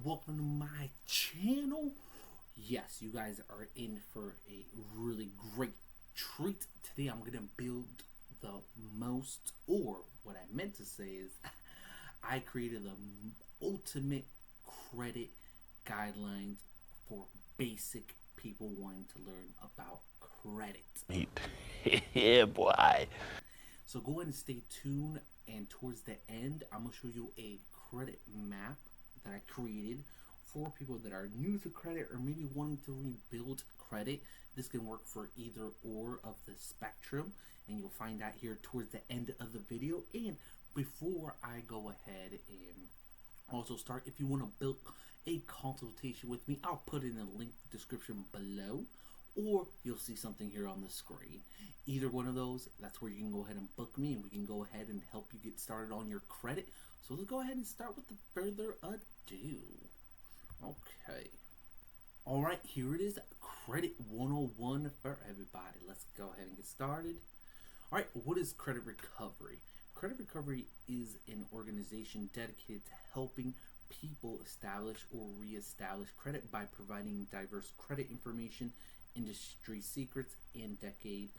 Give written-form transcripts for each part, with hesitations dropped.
welcome to my channel. Yes, you guys are in for a really great treat. Today I'm gonna build the most, or what I meant to say is I created the ultimate credit guidelines for basic people wanting to learn about credit. Yeah, boy. So go ahead and stay tuned, and towards the end I'm going to show you a credit map that I created for people that are new to credit or maybe wanting to rebuild credit. This can work for either or of the spectrum, and you'll find out here towards the end of the video. And before I go ahead and also start, if you want to build a consultation with me, I'll put in a link description below, or you'll see something here on the screen. Either one of those, that's where you can go ahead and book me, and we can go ahead and help you get started on your credit. So let's go ahead and start with the further ado. Okay. Alright, here it is, Credit 101 for everybody. Let's go ahead and get started. Alright, what is credit recovery? Credit recovery is an organization dedicated to helping people establish or reestablish credit by providing diverse credit information, industry secrets, and decade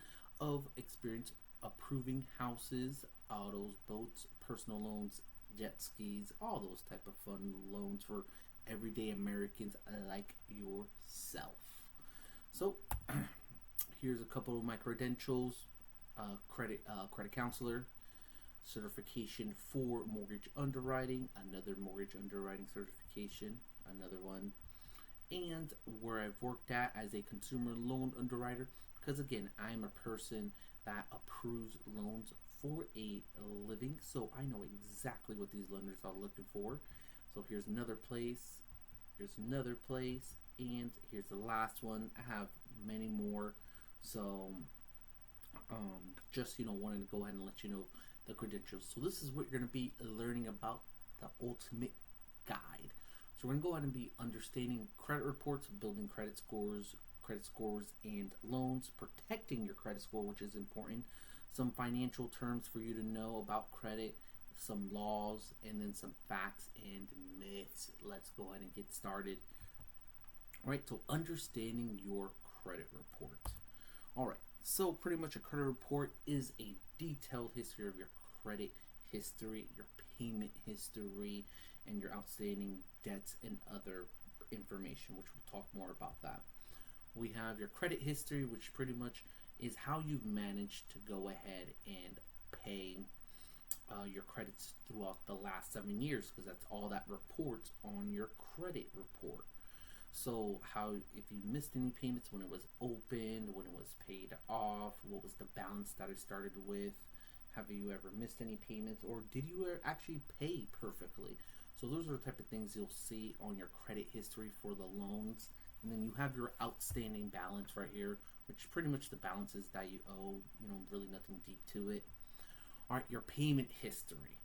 of experience approving houses, autos, boats, personal loans, jet skis, all those type of fun loans for everyday Americans like yourself. So here's a couple of my credentials. Credit counselor, certification for mortgage underwriting, another mortgage underwriting certification, another one, and where I've worked at as a consumer loan underwriter, because again, I'm a person that approves loans for a living, so I know exactly what these lenders are looking for. So here's another place, here's another place, and here's the last one. I have many more, so just wanted to go ahead and let you know the credentials. So this is what you're going to be learning about, the ultimate guide. So we're going to go ahead and be understanding credit reports, building credit scores and loans, protecting your credit score, which is important, some financial terms for you to know about credit, some laws, and then some facts and myths. Let's go ahead and get started. All right, so understanding your credit report. All right, so pretty much a credit report is a detailed history of your credit history, your payment history, and your outstanding debts and other information, which we'll talk more about that. We have your credit history, which pretty much is how you've managed to go ahead and pay your credits throughout the last 7 years, because that's all that reports on your credit report. So how, if you missed any payments, when it was opened, when it was paid off, what was the balance that it started with, have you ever missed any payments, or did you actually pay perfectly? So those are the type of things you'll see on your credit history for the loans. And then you have your outstanding balance right here, which is pretty much the balances that you owe, really nothing deep to it. All right, your payment history.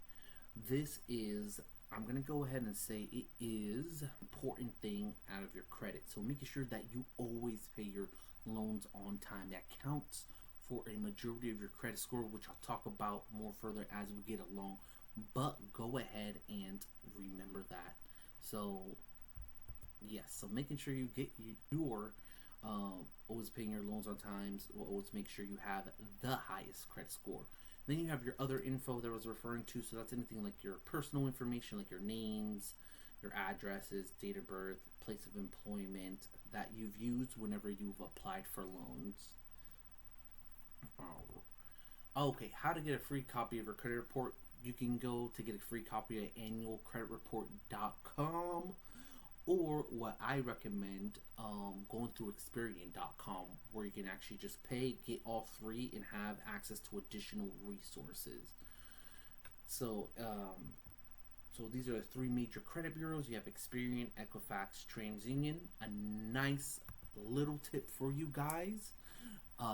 This is, I'm going to go ahead and say it is an important thing out of your credit. So making sure that you always pay your loans on time. That counts for a majority of your credit score, which I'll talk about more further as we get along. But go ahead and remember that. So yes, so making sure you get your always paying your loans on time will always make sure you have the highest credit score. Then you have your other info that I was referring to, so that's anything like your personal information, like your names, your addresses, date of birth, place of employment that you've used whenever you've applied for loans. Okay, how to get a free copy of your credit report. You can go to get a free copy at annualcreditreport.com, or what I recommend, going through Experian.com, where you can actually just pay, get all three, and have access to additional resources. So these are the three major credit bureaus. You have Experian, Equifax, TransUnion. A nice little tip for you guys.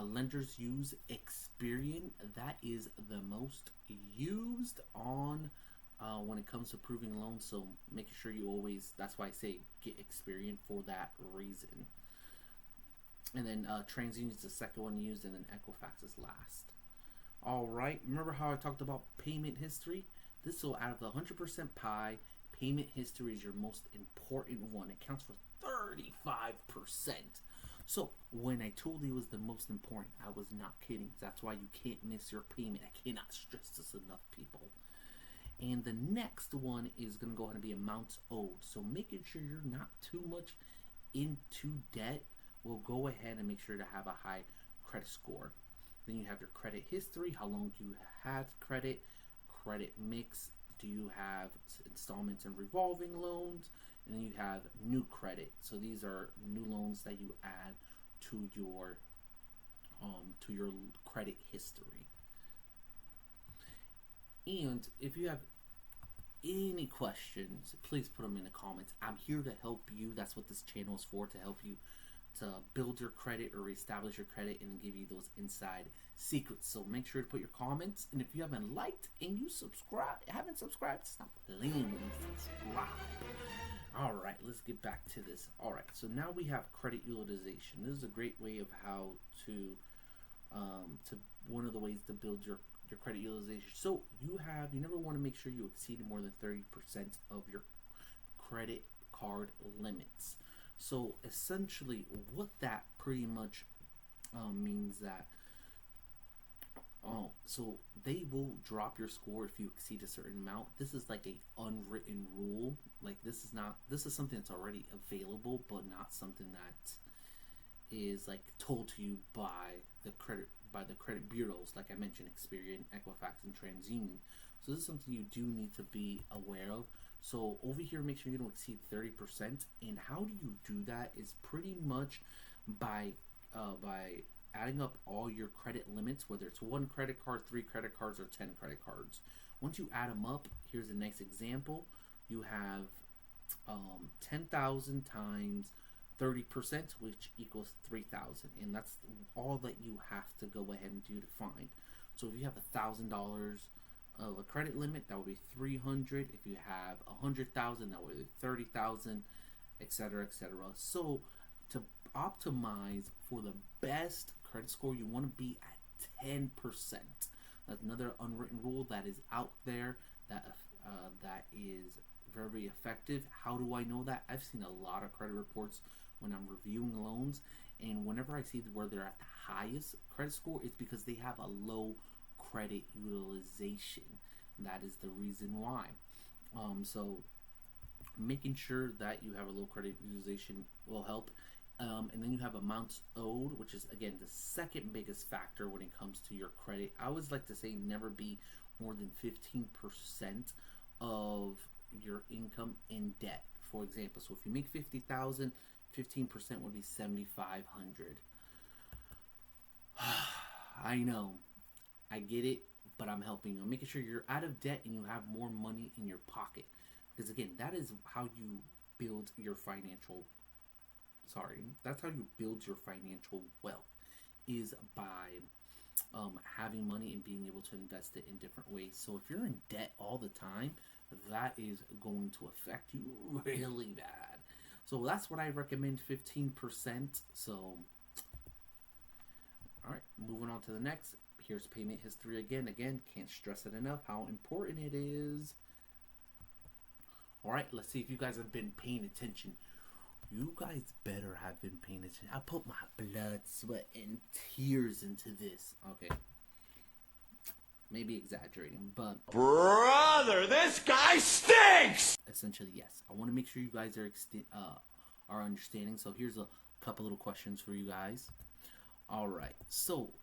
Lenders use Experian. That is the most used on when it comes to approving loans, so making sure you always, that's why I say get Experian for that reason. And then TransUnion is the second one used, and then Equifax is last. Alright, remember how I talked about payment history? This will, out of the 100% pie, payment history is your most important one. It counts for 35%. So when I told you it was the most important, I was not kidding. That's why you can't miss your payment. I cannot stress this enough, people. And the next one is going to go ahead and be amounts owed. So making sure you're not too much into debt will go ahead and make sure to have a high credit score. Then you have your credit history. How long do you have credit? Credit mix. Do you have installments and revolving loans? And then you have new credit. So these are new loans that you add to your credit history. And if you have any questions, please put them in the comments. I'm here to help you. That's what this channel is for, to help you to build your credit or reestablish your credit and give you those inside secrets. So make sure to put your comments. And if you haven't liked and you haven't subscribed, stop playing with me. Subscribe. All right, let's get back to this. All right, so now we have credit utilization. This is a great way of how to one of the ways to build your credit utilization. So you never want to make sure you exceed more than 30% of your credit card limits. So essentially what that pretty much means that so they will drop your score if you exceed a certain amount. This is like a unwritten rule. Like this is something that's already available, but not something that is like told to you by the credit bureaus, like I mentioned, Experian, Equifax, and TransUnion. So this is something you do need to be aware of. So over here, make sure you don't exceed 30%. And how do you do that is pretty much by adding up all your credit limits, whether it's 1 credit card, 3 credit cards, or 10 credit cards. Once you add them up, here's a nice example. You have 10,000 times 30%, which equals 3,000, and that's all that you have to go ahead and do to find. So if you have $1,000 of a credit limit, that would be 300. If you have 100,000, that would be 30,000, etc., etc. So to optimize for the best credit score, you want to be at 10%. That's another unwritten rule that is out there that is very effective. How do I know that? I've seen a lot of credit reports when I'm reviewing loans, and whenever I see where they're at the highest credit score, it's because they have a low credit utilization. That is the reason why. So making sure that you have a low credit utilization will help. And then you have amounts owed, which is, again, the second biggest factor when it comes to your credit. I always like to say never be more than 15% of your income in debt. For example, so if you make 50,000, 15% would be 7,500. I know, I get it, but I'm helping you. I'm making sure you're out of debt and you have more money in your pocket, because again, that is how you build your financial. That's how you build your financial wealth, is by having money and being able to invest it in different ways. So if you're in debt all the time, that is going to affect you really bad. So that's what I recommend, 15%. So, all right, moving on to the next. Here's payment history again. Again, can't stress it enough how important it is. All right, let's see if you guys have been paying attention. You guys better have been paying attention. I put my blood, sweat, and tears into this. Okay. Maybe exaggerating, but Brother, this guy stinks! Essentially, yes. I want to make sure you guys are understanding. So here's a couple little questions for you guys. All right. So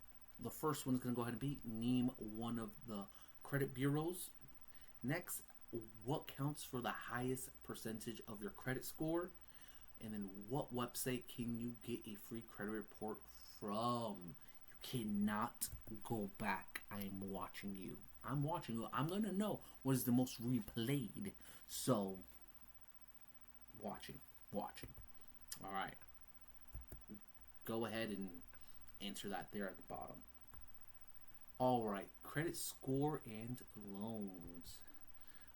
the first one's going to go ahead and be, name one of the credit bureaus. Next, what counts for the highest percentage of your credit score? And then what website can you get a free credit report from? You cannot go back. I am watching you. I'm watching you. I'm going to know what is the most replayed. So, watching. All right. Go ahead and answer that there at the bottom. All right. Credit score and loans.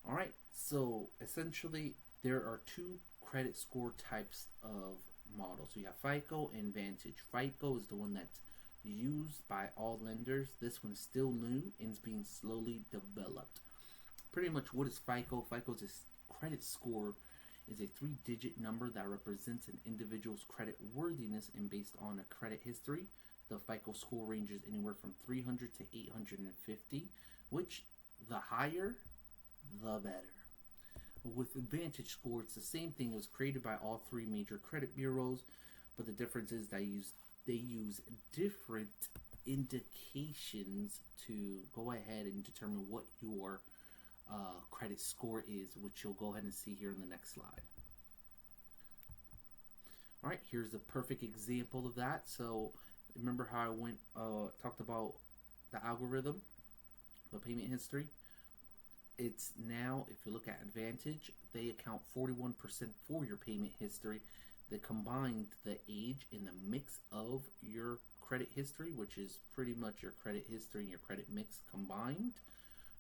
All right. So, essentially, there are two credit score types of models. So you have FICO and Vantage. FICO is the one that's used by all lenders. This one's still new and is being slowly developed. Pretty much, what is FICO? FICO is credit score is a 3-digit number that represents an individual's credit worthiness and based on a credit history. The FICO score ranges anywhere from 300 to 850, which the higher, the better. With Advantage Score, it's the same thing. It was created by all 3 major credit bureaus, but the difference is they use different indications to go ahead and determine what your credit score is, which you'll go ahead and see here in the next slide. All right, here's a perfect example of that. So remember how I talked about the algorithm, the payment history? It's now, if you look at Advantage, they account 41% for your payment history. They combined the age and the mix of your credit history, which is pretty much your credit history and your credit mix combined.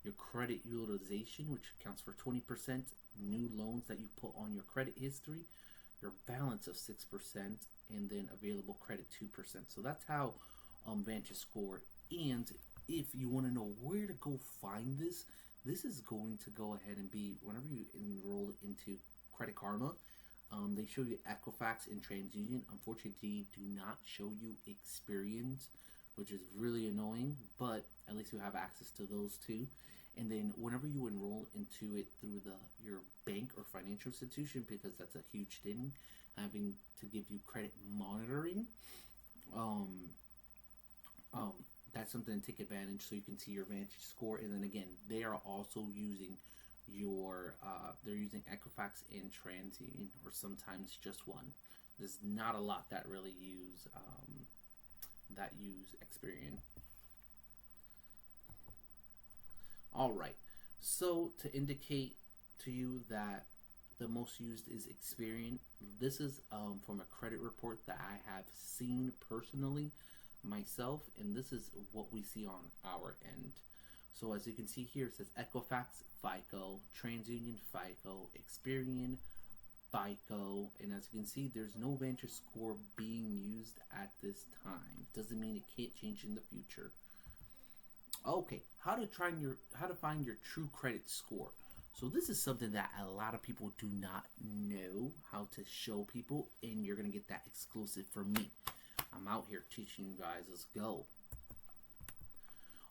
Your credit utilization, which accounts for 20%, new loans that you put on your credit history, your balance of 6%, and then available credit 2%. So that's how Vantage Score. And if you want to know where to go find this, this is going to go ahead and be whenever you enroll into Credit Karma. They show you Equifax and TransUnion. Unfortunately, they do not show you Experian, which is really annoying, but at least you have access to those two. And then whenever you enroll into it through your bank or financial institution, because that's a huge thing, having to give you credit monitoring, that's something to take advantage so you can see your Vantage Score. And then again, they are also using they're using Equifax and TransUnion, or sometimes just one. There's not a lot that really use Experian. All right, so to indicate to you that the most used is Experian, this is from a credit report that I have seen personally myself, and this is what we see on our end. So as you can see here, it says Equifax, FICO, TransUnion, FICO, Experian, FICO, and as you can see, there's no Vantage Score being used at this time. Doesn't mean it can't change in the future. Okay, how to find your true credit score. So this is something that a lot of people do not know how to show people, and you're gonna get that exclusive from me. I'm out here teaching you guys. Let's go.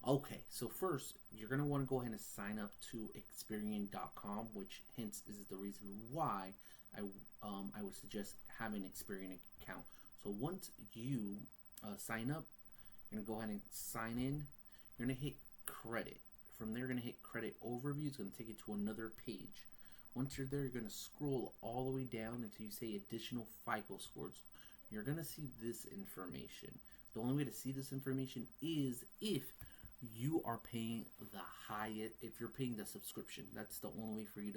Okay, so first, you're going to want to go ahead and sign up to Experian.com, which hence is the reason why I would suggest having an Experian account. So once you sign up, you're going to go ahead and sign in. You're going to hit credit. From there, you're going to hit credit overview. It's going to take you to another page. Once you're there, you're going to scroll all the way down until you say additional FICO scores. You're going to see this information. The only way to see this information is if you are paying the highest, if you're paying the subscription. That's the only way for you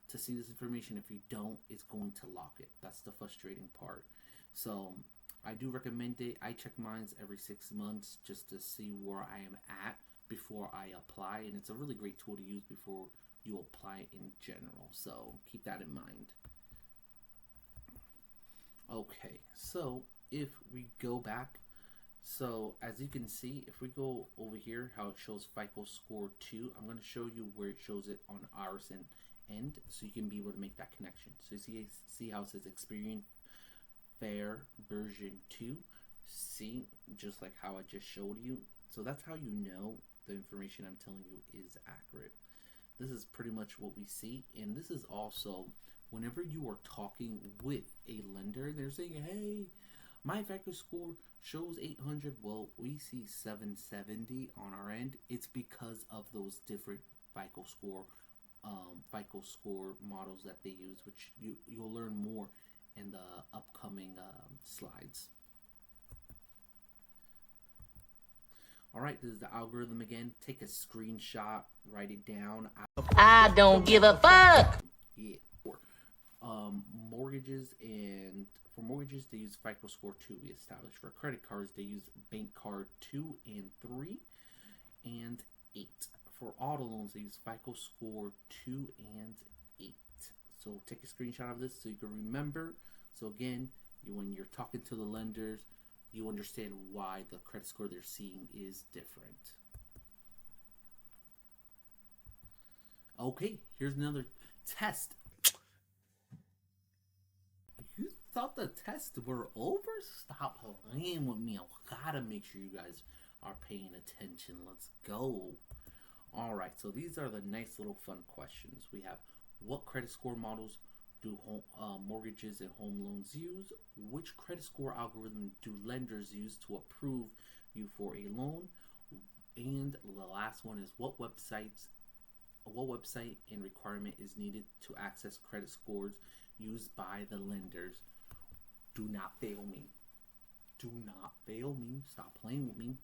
to see this information. If you don't, it's going to lock it. That's the frustrating part. So I do recommend it. I check mine every 6 months just to see where I am at before I apply. And it's a really great tool to use before you apply in general. So keep that in mind. Okay, so if we go back, so as you can see, if we go over here, how it shows FICO Score 2, I'm going to show you where it shows it on ours end, so you can be able to make that connection. So you see how it says Experian Fair version 2. See, just like how I just showed you. So that's how you know the information I'm telling you is accurate. This is pretty much what we see, and this is also whenever you are talking with a lender, they're saying, hey, my FICO score shows 800. Well, we see 770 on our end. It's because of those different FICO score models that they use, which you'll learn more in the upcoming slides. All right, this is the algorithm again. Take a screenshot, write it down. I don't give a fuck. Yeah. Mortgages, and for mortgages they use FICO Score 2 we established. For credit cards they use Bank Card 2 and 3 and 8. For auto loans they use FICO Score 2 and 8. So take a screenshot of this so you can remember. So again, when you're talking to the lenders, you understand why the credit score they're seeing is different. Okay, here's another. Test. You thought the tests were over? Stop playing with me. I gotta make sure you guys are paying attention. Let's go. Alright, so these are the nice little fun questions. We have, what credit score models do mortgages and home loans use? Which credit score algorithm do lenders use to approve you for a loan? And the last one is, what website and requirement is needed to access credit scores used by the lenders? Do not fail me. Do not fail me. Stop playing with me.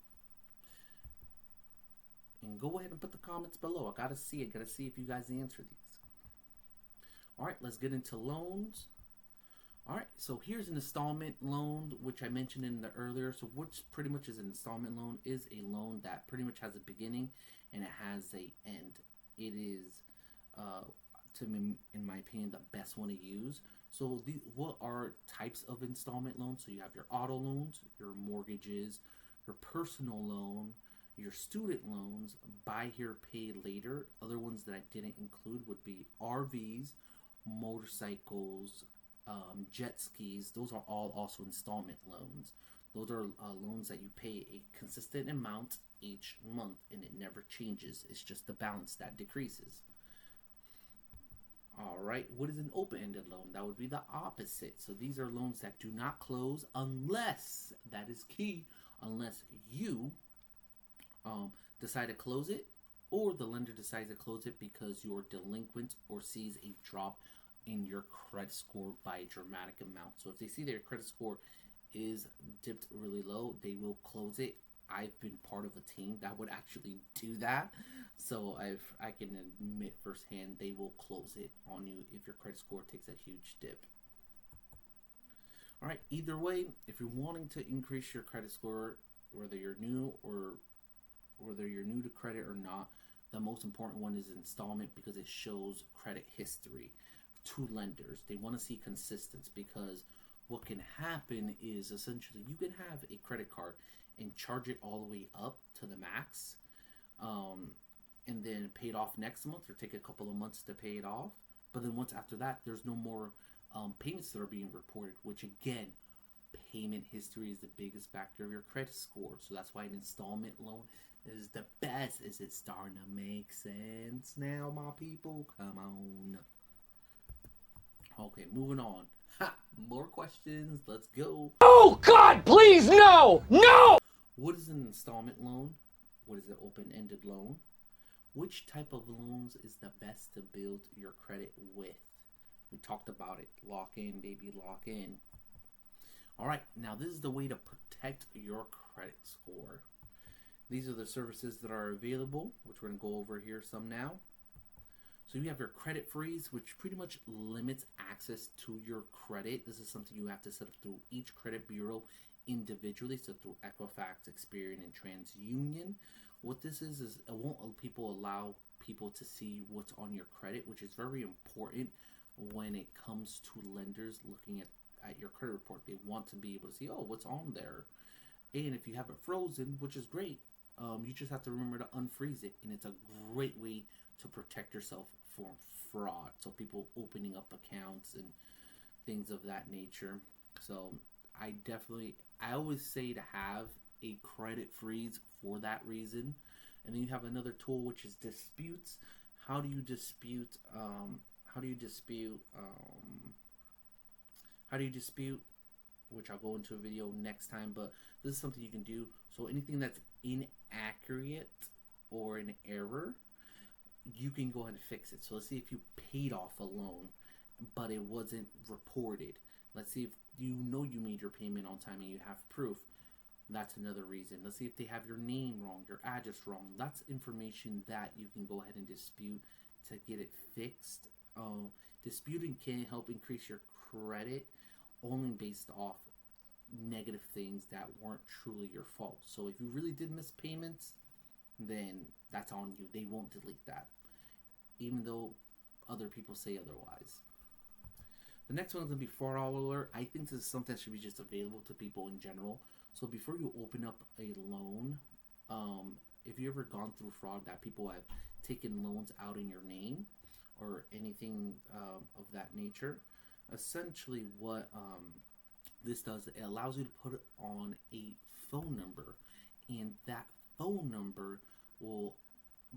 And go ahead and put the comments below. I gotta see if you guys answer these. Alright, let's get into loans. Alright, so here's an installment loan, which I mentioned in the earlier. So what pretty much is an installment loan is a loan that pretty much has a beginning and it has a end. It is, to me, in my opinion, the best one to use. So what are types of installment loans? So you have your auto loans, your mortgages, your personal loan, your student loans, buy here, pay later. Other ones that I didn't include would be RVs, motorcycles, jet skis. Those are all also installment loans. Those are loans that you pay a consistent amount each month and it never changes. It's just the balance that decreases. Alright, what is an open-ended loan? That would be the opposite. So these are loans that do not close unless, that is key, unless you decide to close it, or the lender decides to close it because you're delinquent or sees a drop in your credit score by a dramatic amount. So if they see that your credit score is dipped really low, they will close it. I've been part of a team that would actually do that, so I can admit firsthand they will close it on you if your credit score takes a huge dip. All right, either way, if you're wanting to increase your credit score, whether you're new to credit or not, the most important one is installment because it shows credit history to lenders. They want to see consistency because what can happen is essentially you can have a credit card and charge it all the way up to the max, and then pay it off next month or take a couple of months to pay it off. But then once after that, there's no more payments that are being reported, which again, payment history is the biggest factor of your credit score. So that's why an installment loan is the best. Is it starting to make sense now, my people? Come on. Okay, moving on. More questions. Let's go. Oh, God, please, no! No! What is an installment loan? What is an open-ended loan? Which type of loans is the best to build your credit with? We talked about it. Lock in, baby, lock in. All right, now this is the way to protect your credit score. These are the services that are available, which we're going to go over here some now. So you have your credit freeze, which pretty much limits access to your credit. This is something you have to set up through each credit bureau individually, so through Equifax, Experian, and TransUnion. What this is it won't allow people to see what's on your credit, which is very important when it comes to lenders looking at your credit report. They want to be able to see, oh, what's on there. And if you have it frozen, which is great, you just have to remember to unfreeze it, and it's a great way to protect yourself from fraud. So people opening up accounts and things of that nature. So I always say to have a credit freeze for that reason. And then you have another tool, which is disputes. How do you dispute? Which I'll go into a video next time, but this is something you can do. So anything that's inaccurate or an error, you can go ahead and fix it. So let's see if you paid off a loan, but it wasn't reported. Let's see if you made your payment on time and you have proof. That's another reason. Let's see if they have your name wrong, your address wrong. That's information that you can go ahead and dispute to get it fixed. Disputing can help increase your credit only based off negative things that weren't truly your fault. So if you really did miss payments, then that's on you. They won't delete that, even though other people say otherwise. The next one is going to be fraud alert. I think this is something that should be just available to people in general. So before you open up a loan, if you ever gone through fraud that people have taken loans out in your name, or anything of that nature. Essentially, what this does, it allows you to put it on a phone number, and that phone number will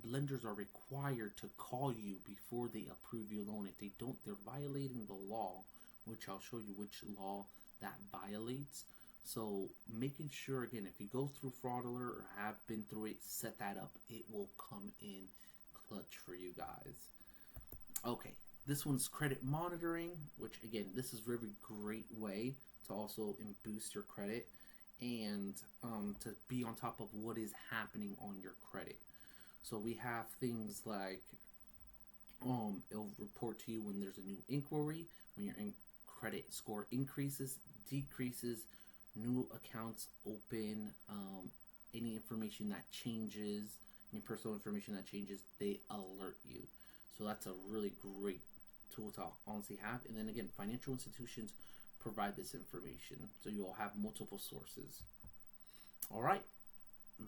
lenders are required to call you before they approve your loan. If they don't, they're violating the law, which I'll show you which law that violates. So making sure, again, if you go through fraud alert or have been through it, set that up. It will come in clutch for you guys. Okay, this one's credit monitoring, which again, this is a very great way to also boost your credit and to be on top of what is happening on your credit. So we have things like it'll report to you when there's a new inquiry, when your credit score increases, decreases, new accounts open, any information that changes, any personal information that changes, they alert you. So that's a really great tool to honestly have. And then again, financial institutions provide this information, so you'll have multiple sources. All right,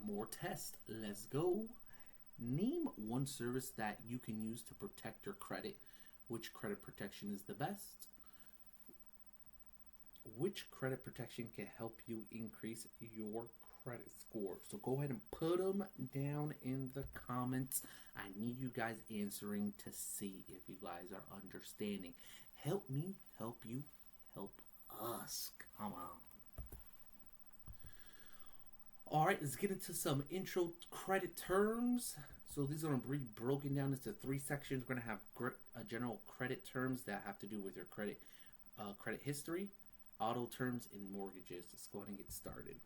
more tests. Let's go. Name one service that you can use to protect your credit. Which credit protection is the best? Which credit protection can help you increase your credit score? So go ahead and put them down in the comments. I need you guys answering to see if you guys are understanding. Help me, help you, help us. Come on. All right, let's get into some intro credit terms. So these are going to be broken down into 3 sections. We're going to have general credit terms that have to do with your credit history, auto terms, and mortgages. Let's go ahead and get started.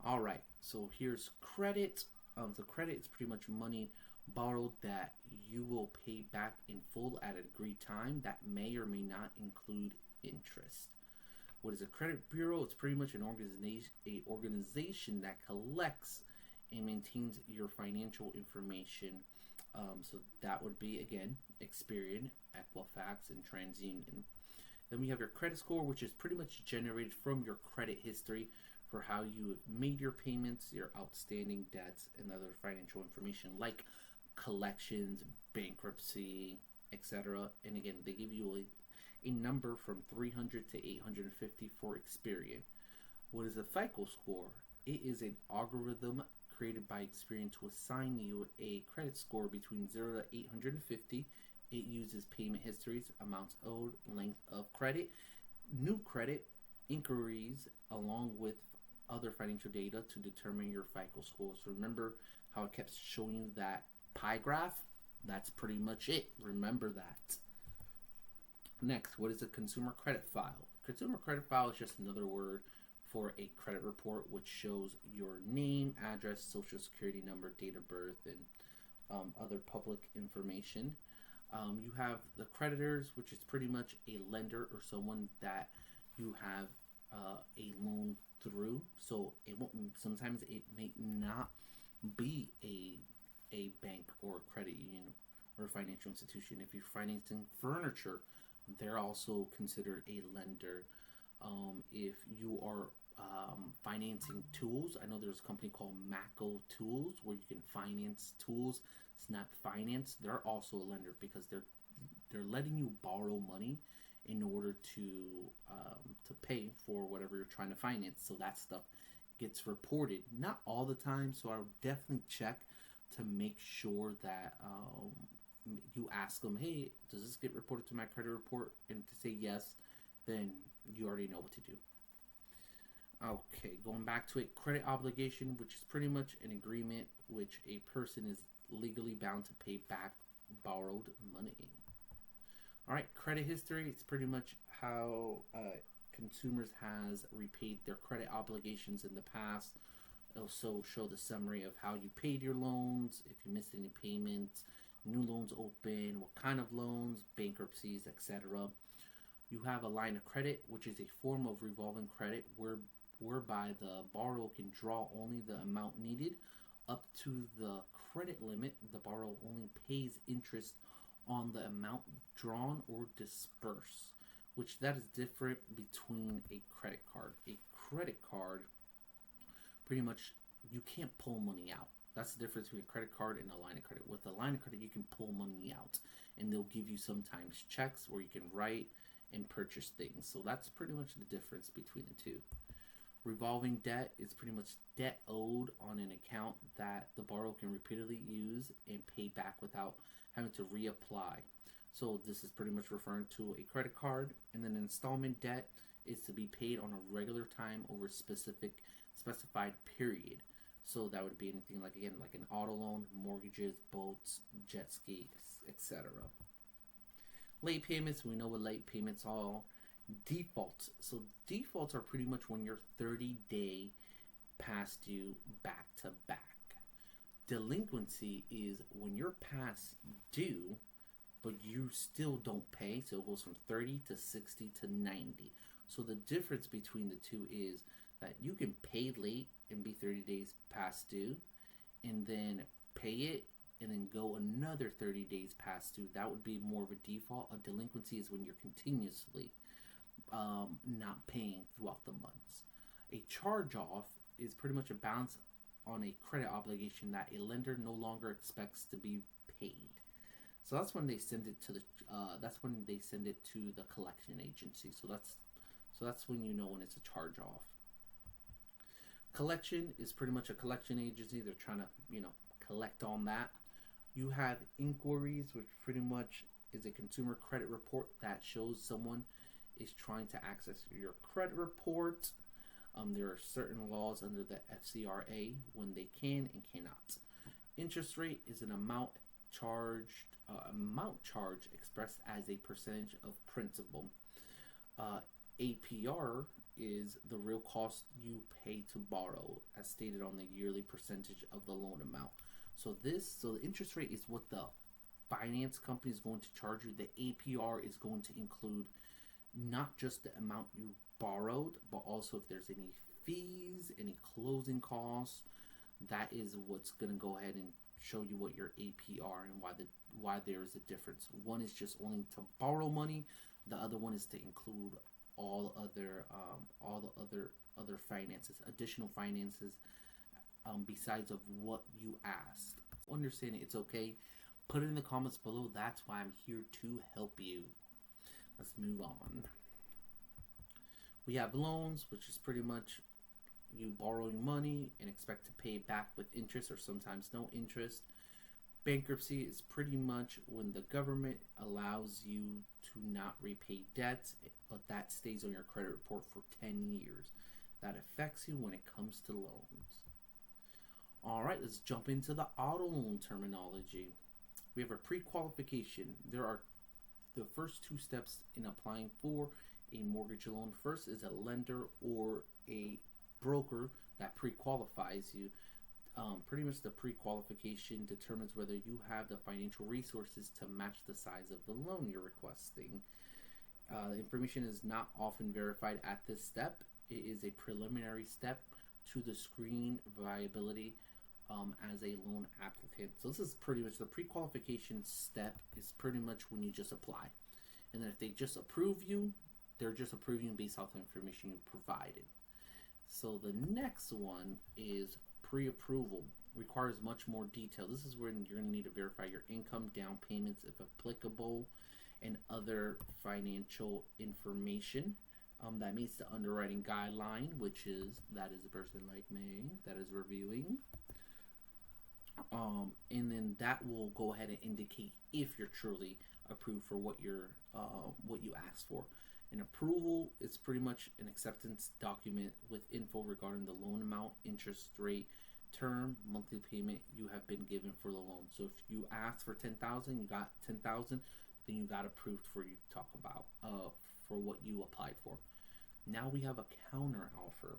All right, so here's credit. So credit is pretty much money borrowed that you will pay back in full at an agreed time that may or may not include interest. What is a credit bureau? It's pretty much an organization that collects and maintains your financial information. So that would be, again, Experian, Equifax, and TransUnion. Then we have your credit score, which is pretty much generated from your credit history for how you have made your payments, your outstanding debts, and other financial information like collections, bankruptcy, etc. And again, they give you a number from 300 to 850 for Experian. What is a FICO score? It is an algorithm created by Experian to assign you a credit score between 0 to 850. It uses payment histories, amounts owed, length of credit, new credit, inquiries, along with other financial data to determine your FICO score. So remember how I kept showing you that pie graph? That's pretty much it. Remember that. Next, what is a consumer credit file? Consumer credit file is just another word for a credit report, which shows your name, address, social security number, date of birth, and other public information. You have the creditors, which is pretty much a lender or someone that you have a loan through. So it won't. Sometimes it may not be a bank or a credit union or a financial institution. If you're financing furniture, they're also considered a lender. If you are financing tools, I know there's a company called Mako Tools where you can finance tools. Snap Finance, they're also a lender because they're letting you borrow money in order to pay for whatever you're trying to finance. So that stuff gets reported, not all the time. So I would definitely check to make sure that you ask them, hey, does this get reported to my credit report? And to say yes, then you already know what to do. Okay, going back to it, credit obligation, which is pretty much an agreement which a person is legally bound to pay back borrowed money. All right, credit history, it's pretty much how consumers has repaid their credit obligations in the past. It'll also show the summary of how you paid your loans, if you missed any payments, new loans open, what kind of loans, bankruptcies, etc. You have a line of credit, which is a form of revolving credit whereby the borrower can draw only the amount needed up to the credit limit. The borrower only pays interest on the amount drawn or dispersed, which that is different between a credit card. A credit card, pretty much, you can't pull money out. That's the difference between a credit card and a line of credit. With a line of credit, you can pull money out, and they'll give you sometimes checks where you can write and purchase things. So that's pretty much the difference between the two. Revolving debt is pretty much debt owed on an account that the borrower can repeatedly use and pay back without having to reapply. So this is pretty much referring to a credit card. And then installment debt is to be paid on a regular time over a specified period. So that would be anything like, again, like an auto loan, mortgages, boats, jet skis, etc. Late payments, we know what late payments are. Defaults. So defaults are pretty much when you're 30-day past due back to back. Delinquency is when you're past due, but you still don't pay. So it goes from 30 to 60 to 90. So the difference between the two is that you can pay late and be 30 days past due, and then pay it and then go another 30 days past due. That would be more of a default. A delinquency is when you're continuously not paying throughout the months. A charge-off is pretty much a balance on a credit obligation that a lender no longer expects to be paid. So that's when they send it to the collection agency. So that's when you know when it's a charge-off. Collection is pretty much a collection agency. They're trying to, collect on that. You have inquiries, which pretty much is a consumer credit report that shows someone is trying to access your credit report. There are certain laws under the FCRA when they can and cannot. Interest rate is an amount charge expressed as a percentage of principal. APR is the real cost you pay to borrow, as stated on the yearly percentage of the loan amount. So the interest rate is what the finance company is going to charge you. The APR is going to include not just the amount you borrowed, but also if there's any fees, any closing costs. That is what's going to go ahead and show you what your APR and why there is a difference. One is just only to borrow money. The other one is to include all the other finances, additional finances, besides of what you asked. Understand it, it's okay. Put it in the comments below. That's why I'm here to help you. Let's move on. We have loans, which is pretty much you borrowing money and expect to pay back with interest or sometimes no interest. Bankruptcy is pretty much when the government allows you to not repay debts, but that stays on your credit report for 10 years. That affects you when it comes to loans. All right, let's jump into the auto loan terminology. We have a pre-qualification. There are the first two steps in applying for a mortgage loan. First is a lender or a broker that pre-qualifies you. Pretty much the pre-qualification determines whether you have the financial resources to match the size of the loan you're requesting. The information is not often verified at this step. It is a preliminary step to the screen viability as a loan applicant. So this is pretty much the pre-qualification step is pretty much when you just apply. And then if they just approve you, they're just approving you based off the information you provided. So the next one is pre-approval. Requires much more detail. This is when you're going to need to verify your income, down payments if applicable, and other financial information. That meets the underwriting guideline, which is that is a person like me that is reviewing. And then that will go ahead and indicate if you're truly approved for what you asked for. An approval is pretty much an acceptance document with info regarding the loan amount, interest rate, term, monthly payment you have been given for the loan. So if you asked for $10,000, you got $10,000, then you got approved for you to talk about for what you applied for. Now we have a counter offer.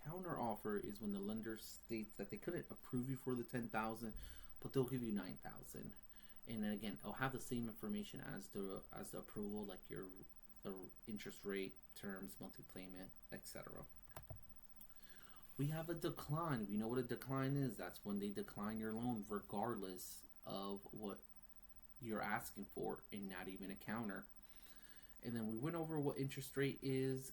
Counter offer is when the lender states that they couldn't approve you for the $10,000, but they'll give you $9,000. And then again, it'll have the same information as the approval, like the interest rate, terms, monthly payment, etc. We have a decline. We know what a decline is. That's when they decline your loan regardless of what you're asking for and not even a counter. And then we went over what interest rate is,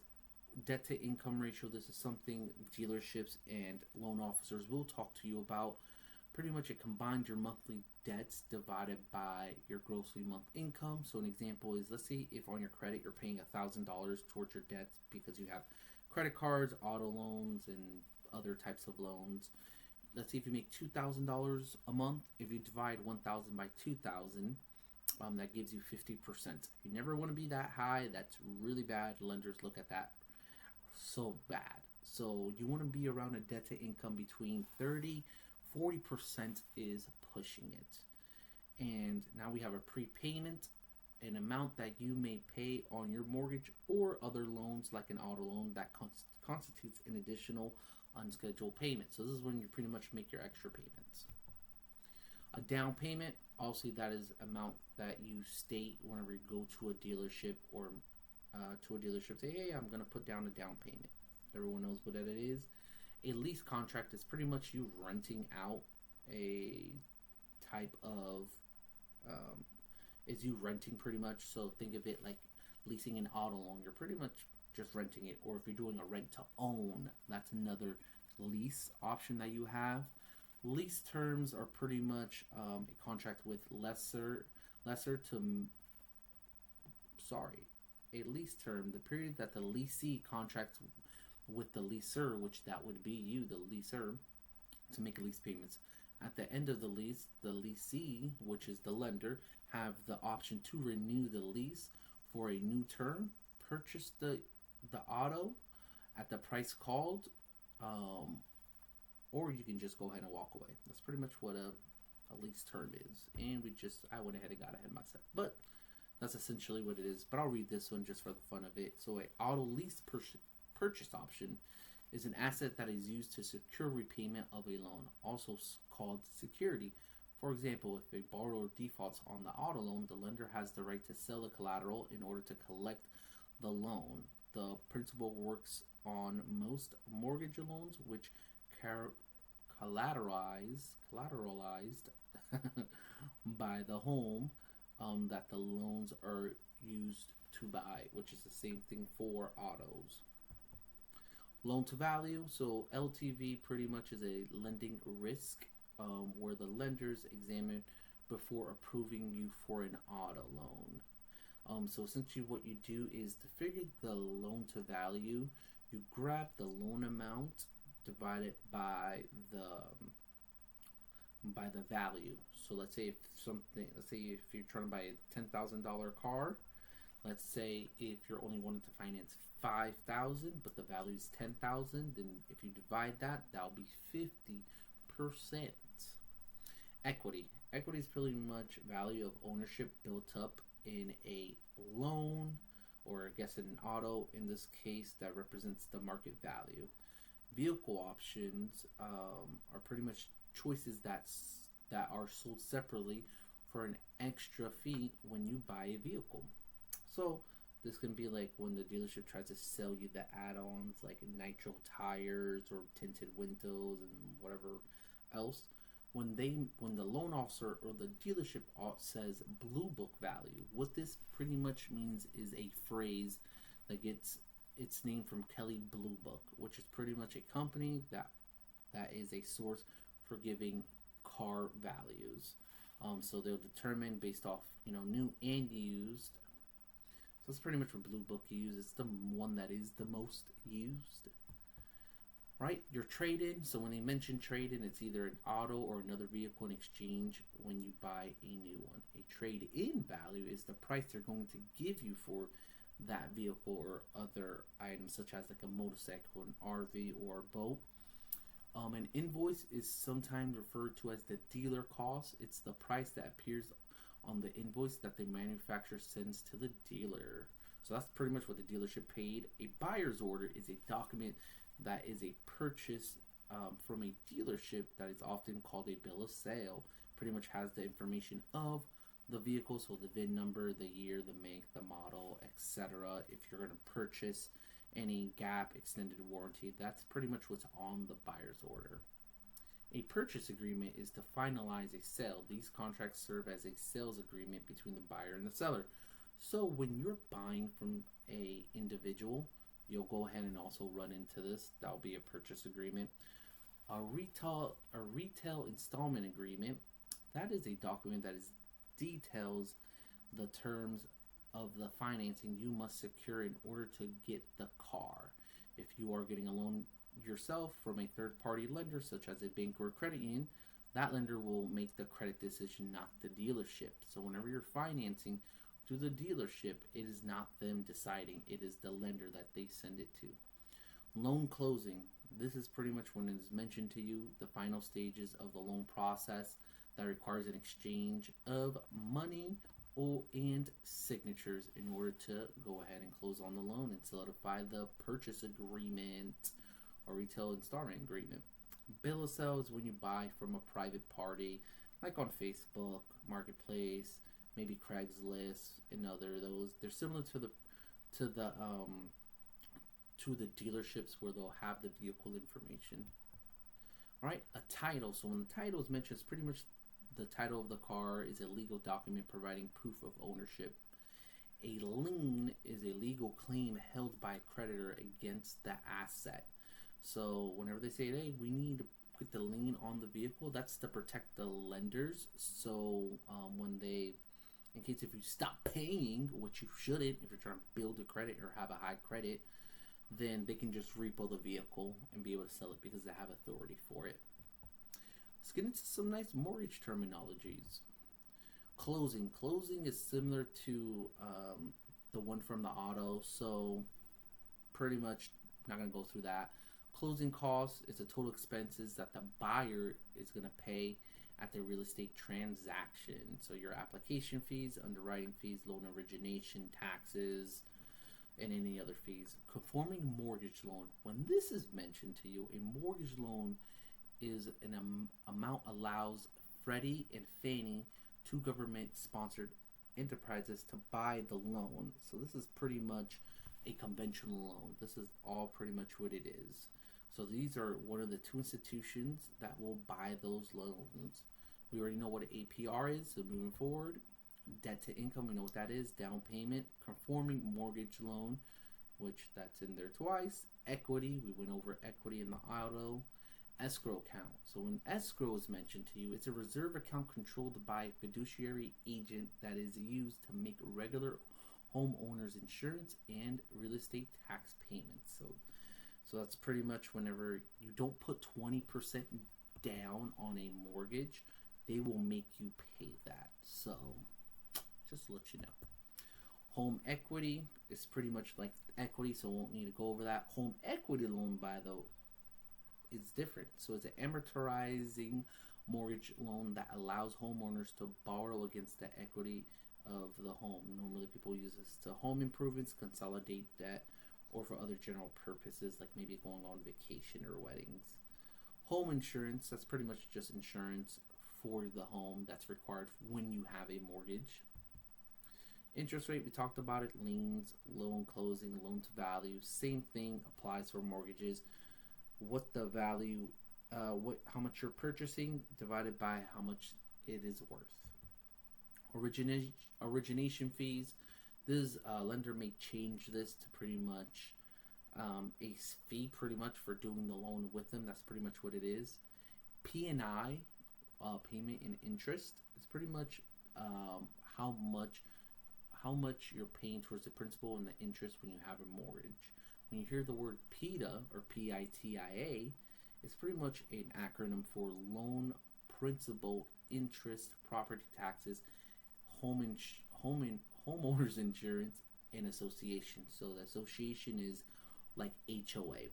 debt to income ratio. This is something dealerships and loan officers will talk to you about. Pretty much it combines your monthly debts divided by your grossly month income. So an example is, let's say if on your credit you're paying $1,000 towards your debts because you have credit cards, auto loans, and other types of loans. Let's say if you make $2,000 a month, if you divide 1,000 by 2,000, that gives you 50%. You never want to be that high. That's really bad. Lenders look at that so bad. So you want to be around a debt to income between 30-40% is pushing it. And now we have a prepayment, an amount that you may pay on your mortgage or other loans like an auto loan that constitutes an additional unscheduled payment. So this is when you pretty much make your extra payments. A down payment, obviously that is amount that you state whenever you go to a dealership or say, hey, I'm going to put down a down payment. Everyone knows what that is. A lease contract is pretty much you renting out a type of, is you renting pretty much. So think of it like leasing an auto loan. You're pretty much just renting it. Or if you're doing a rent to own, that's another lease option that you have. Lease terms are pretty much a contract with a lease term, the period that the leasee contracts with the leaser, which that would be you, the leaser, to make lease payments. At the end of the lease, the leasee, which is the lender, have the option to renew the lease for a new term, purchase the auto at the price called, or you can just go ahead and walk away. That's pretty much what a lease term is. And I went ahead and got ahead of myself. But that's essentially what it is. But I'll read this one just for the fun of it. So a auto lease purchase option is an asset that is used to secure repayment of a loan, also called security. For example, if a borrower defaults on the auto loan, the lender has the right to sell the collateral in order to collect the loan. The principal works on most mortgage loans, which collateralized by the home that the loans are used to buy, which is the same thing for autos. Loan to value, so LTV pretty much is a lending risk where the lenders examine before approving you for an auto loan. So essentially what you do is to figure the loan to value, you grab the loan amount divided by the value. So let's say if you're trying to buy a $10,000 car, let's say if you're only wanting to finance $5,000 but the value is $10,000, then if you divide that, that'll be 50%. Equity is pretty much value of ownership built up in a loan, or I guess in an auto in this case, that represents the market value. Vehicle options are pretty much choices that are sold separately for an extra fee when you buy a vehicle. So this can be like when the dealership tries to sell you the add-ons like nitro tires or tinted windows and whatever else. When the loan officer or the dealership says blue book value, what this pretty much means is a phrase that gets its name from Kelley Blue Book, which is pretty much a company that is a source for giving car values. So they'll determine based off new and used. So that's pretty much what Blue Book uses. It's the one that is the most used. Right? Your trade-in. So when they mention trade-in, it's either an auto or another vehicle in exchange when you buy a new one. A trade-in value is the price they're going to give you for that vehicle or other items such as like a motorcycle, an RV, or a boat. An invoice is sometimes referred to as the dealer cost. It's the price that appears on the invoice that the manufacturer sends to the dealer. So that's pretty much what the dealership paid. A buyer's order is a document that is a purchase from a dealership that is often called a bill of sale. Pretty much has the information of the vehicle, so the VIN number, the year, the make, the model, etc. If you're going to purchase any gap, extended warranty, that's pretty much what's on the buyer's order. A purchase agreement is to finalize a sale. These contracts serve as a sales agreement between the buyer and the seller. So when you're buying from a individual, you'll go ahead and also run into this. That'll be a purchase agreement. A retail installment agreement, that is a document that is details the terms of the financing you must secure in order to get the car. If you are getting a loan yourself from a third party lender, such as a bank or a credit union, that lender will make the credit decision, not the dealership. So, whenever you're financing through the dealership, it is not them deciding, it is the lender that they send it to. Loan closing. This is pretty much when it is mentioned to you the final stages of the loan process that requires an exchange of money and signatures in order to go ahead and close on the loan and solidify the purchase agreement or retail installment agreement. Bill of sale is when you buy from a private party, like on Facebook, Marketplace, maybe Craigslist, and other those. They're similar to the to the dealerships where they'll have the vehicle information. All right, a title. So when the title is mentioned, it's pretty much the title of the car is a legal document providing proof of ownership. A lien is a legal claim held by a creditor against the asset. So whenever they say, hey, we need to put the lien on the vehicle, that's to protect the lenders. So when they, in case if you stop paying, which you shouldn't, if you're trying to build a credit or have a high credit, then they can just repo the vehicle and be able to sell it because they have authority for it. Let's get into some nice mortgage terminologies. Closing. Closing is similar to the one from the auto, so pretty much not going to go through that. Closing costs is the total expenses that the buyer is going to pay at the real estate transaction. So your application fees, underwriting fees, loan origination, taxes, and any other fees. Conforming mortgage loan. When this is mentioned to you, a mortgage loan is an amount allows Freddie and Fannie, two government-sponsored enterprises, to buy the loan. So this is pretty much a conventional loan. This is all pretty much what it is. So these are one of the two institutions that will buy those loans. We already know what an APR is, so moving forward, debt to income, we know what that is, down payment, conforming mortgage loan, which that's in there twice, equity, we went over equity in the auto, escrow account. So when escrow is mentioned to you, it's a reserve account controlled by a fiduciary agent that is used to make regular homeowners insurance and real estate tax payments. So that's pretty much whenever you don't put 20% down on a mortgage, they will make you pay that. So just to let you know. Home equity is pretty much like equity, so won't need to go over that. Home equity loan, by the is different. So it's an amortizing mortgage loan that allows homeowners to borrow against the equity of the home. Normally people use this to home improvements, consolidate debt, or for other general purposes like maybe going on vacation or weddings. Home insurance, that's pretty much just insurance for the home that's required when you have a mortgage. Interest rate, we talked about it. Liens, loan closing, loan to value, same thing applies for mortgages. What the value, how much you're purchasing divided by how much it is worth. Origination fees. This lender may change this to pretty much a fee pretty much for doing the loan with them. That's pretty much what it is. P&I, payment and interest, is pretty much how much you're paying towards the principal and the interest when you have a mortgage. When you hear the word PITA or PITIA, it's pretty much an acronym for loan, principal, interest, property taxes, homeowners insurance, and association. So the association is like HOA.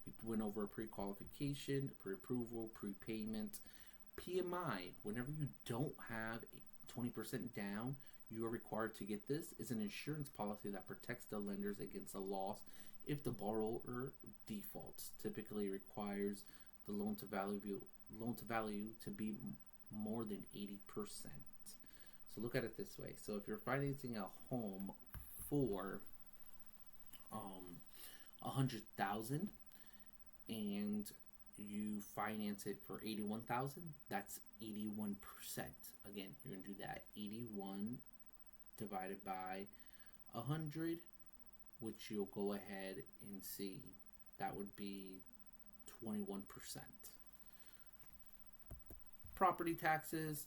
We went over pre-qualification, pre-approval, prepayment. PMI, whenever you don't have 20% down, you are required to get this. It's an insurance policy that protects the lenders against a loss if the borrower defaults. Typically requires the loan to value to be more than 80%. So look at it this way. So if you're financing a home for $100,000 and you finance it for $81,000, that's 81%. Again, you're gonna do that 81 divided by 100, which you'll go ahead and see that would be 21%. Property taxes.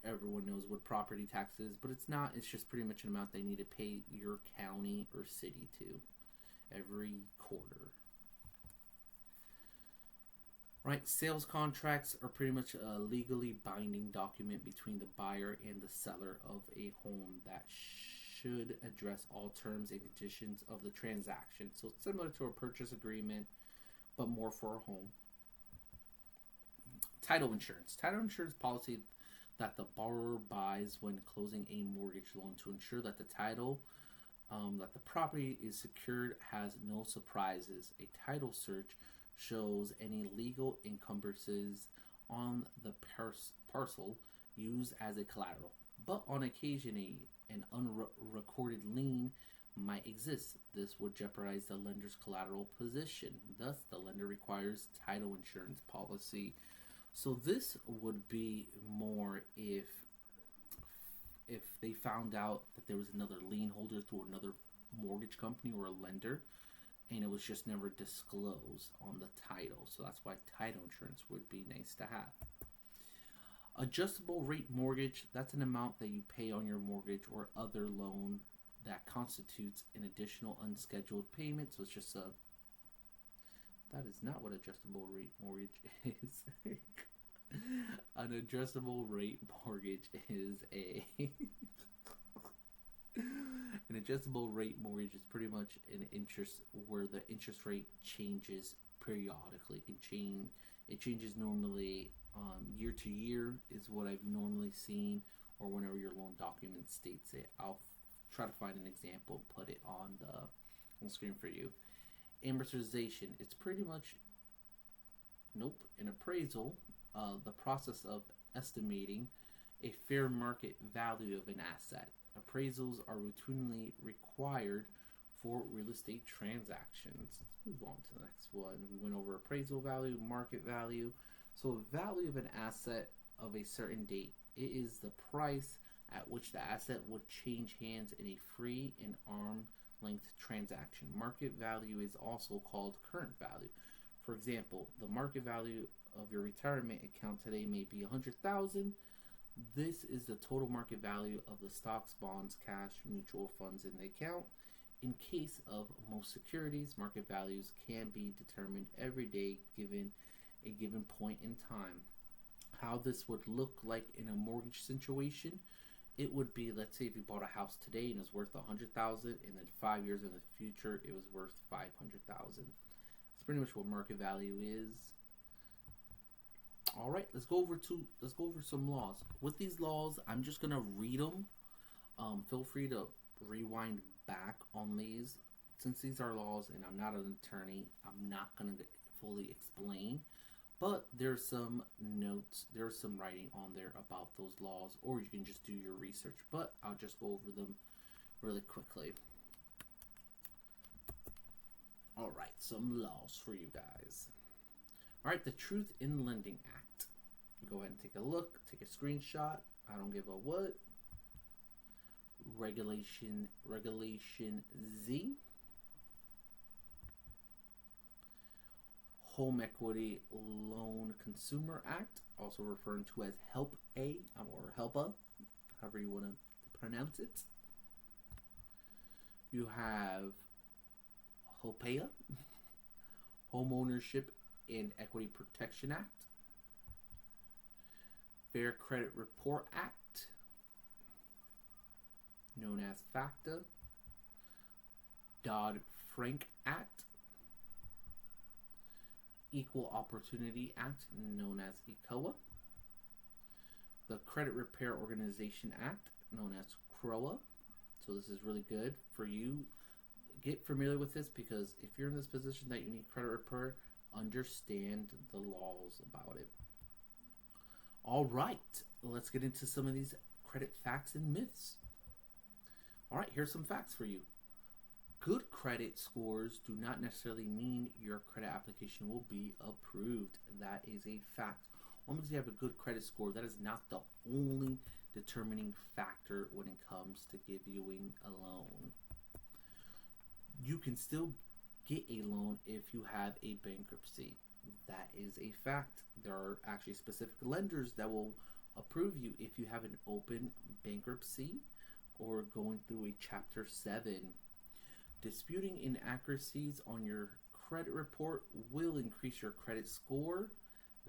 Everyone knows what property tax is, but it's not. It's just pretty much an amount they need to pay your county or city to every quarter. Right, sales contracts are pretty much a legally binding document between the buyer and the seller of a home that should address all terms and conditions of the transaction. So it's similar to a purchase agreement, but more for a home. Title insurance. Title insurance policy that the borrower buys when closing a mortgage loan to ensure that the title that the property is secured has no surprises. A title search shows any legal encumbrances on the parcel used as a collateral, but on occasion an unrecorded lien might exist. This would jeopardize the lender's collateral position. Thus, the lender requires title insurance policy. So this would be more if they found out that there was another lien holder through another mortgage company or a lender, and it was just never disclosed on the title. So that's why title insurance would be nice to have. Adjustable rate mortgage, that's an amount that you pay on your mortgage or other loan that constitutes an additional unscheduled payment. So it's just that is not what adjustable rate mortgage is. An adjustable rate mortgage is an adjustable rate mortgage is pretty much an interest where the interest rate changes periodically. It changes normally year to year is what I've normally seen, or whenever your loan document states it. I'll try to find an example and put it on the screen for you. Amortization. It's pretty much an appraisal. The process of estimating a fair market value of an asset. Appraisals are routinely required for real estate transactions. Let's move on to the next one. We went over appraisal value, market value. So value of an asset of a certain date. It is the price at which the asset would change hands in a free and arm length transaction. Market value is also called current value. For example, the market value of your retirement account today may be $100,000. This is the total market value of the stocks, bonds, cash, mutual funds in the account. In case of most securities, market values can be determined every day given a given point in time. How this would look like in a mortgage situation, it would be, let's say if you bought a house today and it was worth $100,000, and then 5 years in the future it was worth $500,000. That's pretty much what market value is. All right, let's go over some laws. With these laws, I'm just gonna read them. Feel free to rewind back on these. Since these are laws and I'm not an attorney, I'm not gonna fully explain. But there's some notes, there's some writing on there about those laws, or you can just do your research. But I'll just go over them really quickly. All right, some laws for you guys. All right, the Truth in Lending Act. Go ahead and take a look, take a screenshot. I don't give a what. Regulation Z. Home Equity Loan Consumer Act, also referred to as HELP A or HELPA, however you want to pronounce it. You have HOPEA, Home Ownership and Equity Protection Act. Fair Credit Report Act, known as FACTA. Dodd-Frank Act. Equal Opportunity Act, known as ECOA. The Credit Repair Organization Act, known as CROA. So this is really good for you. Get familiar with this, because if you're in this position that you need credit repair, understand the laws about it. All right, let's get into some of these credit facts and myths. All right, here's some facts for you. Good credit scores do not necessarily mean your credit application will be approved. That is a fact. Only because you have a good credit score, that is not the only determining factor when it comes to giving a loan. You can still get a loan if you have a bankruptcy. That is a fact. There are actually specific lenders that will approve you if you have an open bankruptcy or going through a Chapter 7. Disputing inaccuracies on your credit report will increase your credit score.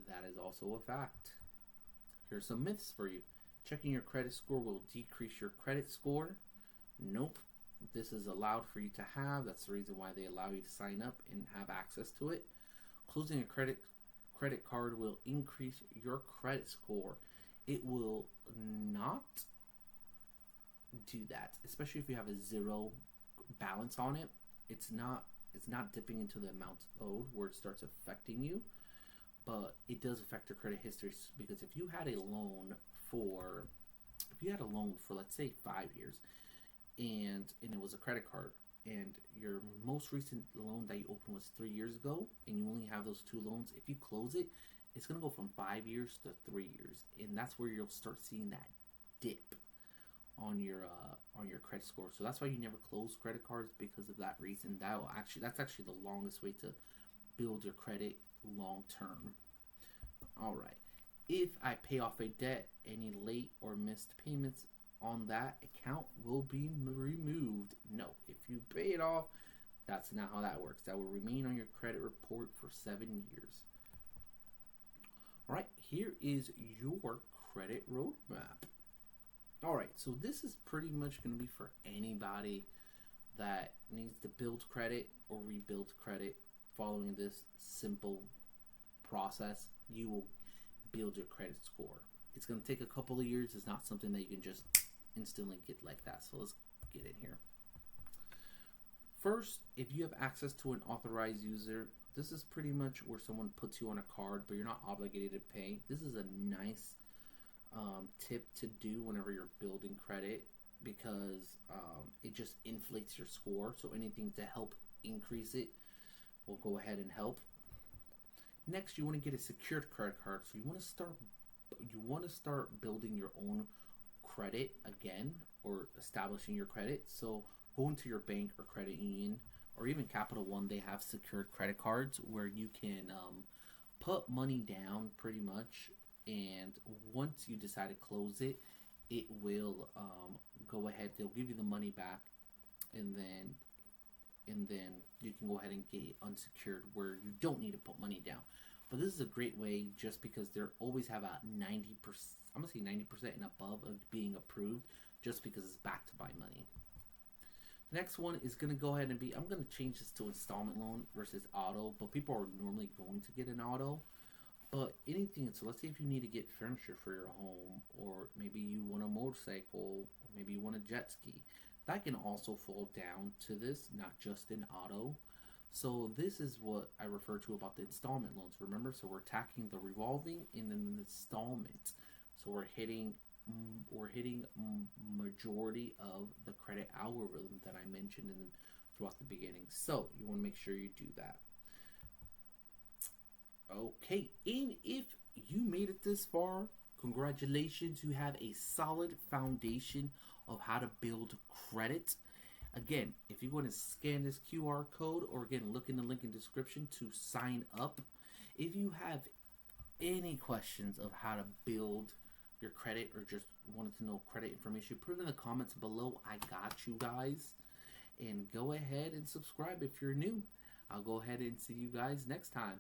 That is also a fact. Here's some myths for you. Checking your credit score will decrease your credit score. Nope. This is allowed for you to have. That's the reason why they allow you to sign up and have access to it. Closing a credit card will increase your credit score. It will not do that, especially if you have a zero balance on it. It's not dipping into the amount owed where it starts affecting you, but it does affect your credit history, because if you had a loan for let's say 5 years, and it was a credit card, and your most recent loan that you opened was 3 years ago, and you only have those two loans, if you close it, it's going to go from 5 years to 3 years, and that's where you'll start seeing that dip on your credit score. So that's why you never close credit cards, because of that reason. That's actually the longest way to build your credit long term. All right. If I pay off a debt, any late or missed payments on that account will be removed. No, if you pay it off, that's not how that works. That will remain on your credit report for 7 years. All right, here is your credit roadmap. All right, so this is pretty much going to be for anybody that needs to build credit or rebuild credit. Following this simple process, you will build your credit score. It's going to take a couple of years. It's not something that you can just instantly get like that. So let's get in here. First, if you have access to an authorized user, this is pretty much where someone puts you on a card, but you're not obligated to pay. This is a nice tip to do whenever you're building credit, because it just inflates your score. So anything to help increase it will go ahead and help. Next, you want to get a secured credit card. So you want to start building your own credit again, or establishing your credit. So go into your bank or credit union, or even Capital One. They have secured credit cards where you can put money down pretty much, and once you decide to close it, it will go ahead. They'll give you the money back, and then you can go ahead and get unsecured where you don't need to put money down. But this is a great way, just because they always have a 90%, I'm gonna say 90% and above of being approved, just because it's backed to buy money. The next one is gonna go ahead and be, I'm gonna change this to installment loan versus auto, but people are normally going to get an auto. But anything, so let's say if you need to get furniture for your home, or maybe you want a motorcycle, or maybe you want a jet ski, that can also fall down to this, not just an auto. So this is what I refer to about the installment loans. Remember, so we're attacking the revolving and then the installment. So we're hitting majority of the credit algorithm that I mentioned throughout the beginning. So you want to make sure you do that. Okay, and if you made it this far, congratulations, you have a solid foundation of how to build credit. Again, if you go and scan this QR code, or again, look in the link in the description to sign up. If you have any questions of how to build your credit, or just wanted to know credit information, put it in the comments below. I got you guys. And go ahead and subscribe if you're new. I'll go ahead and see you guys next time.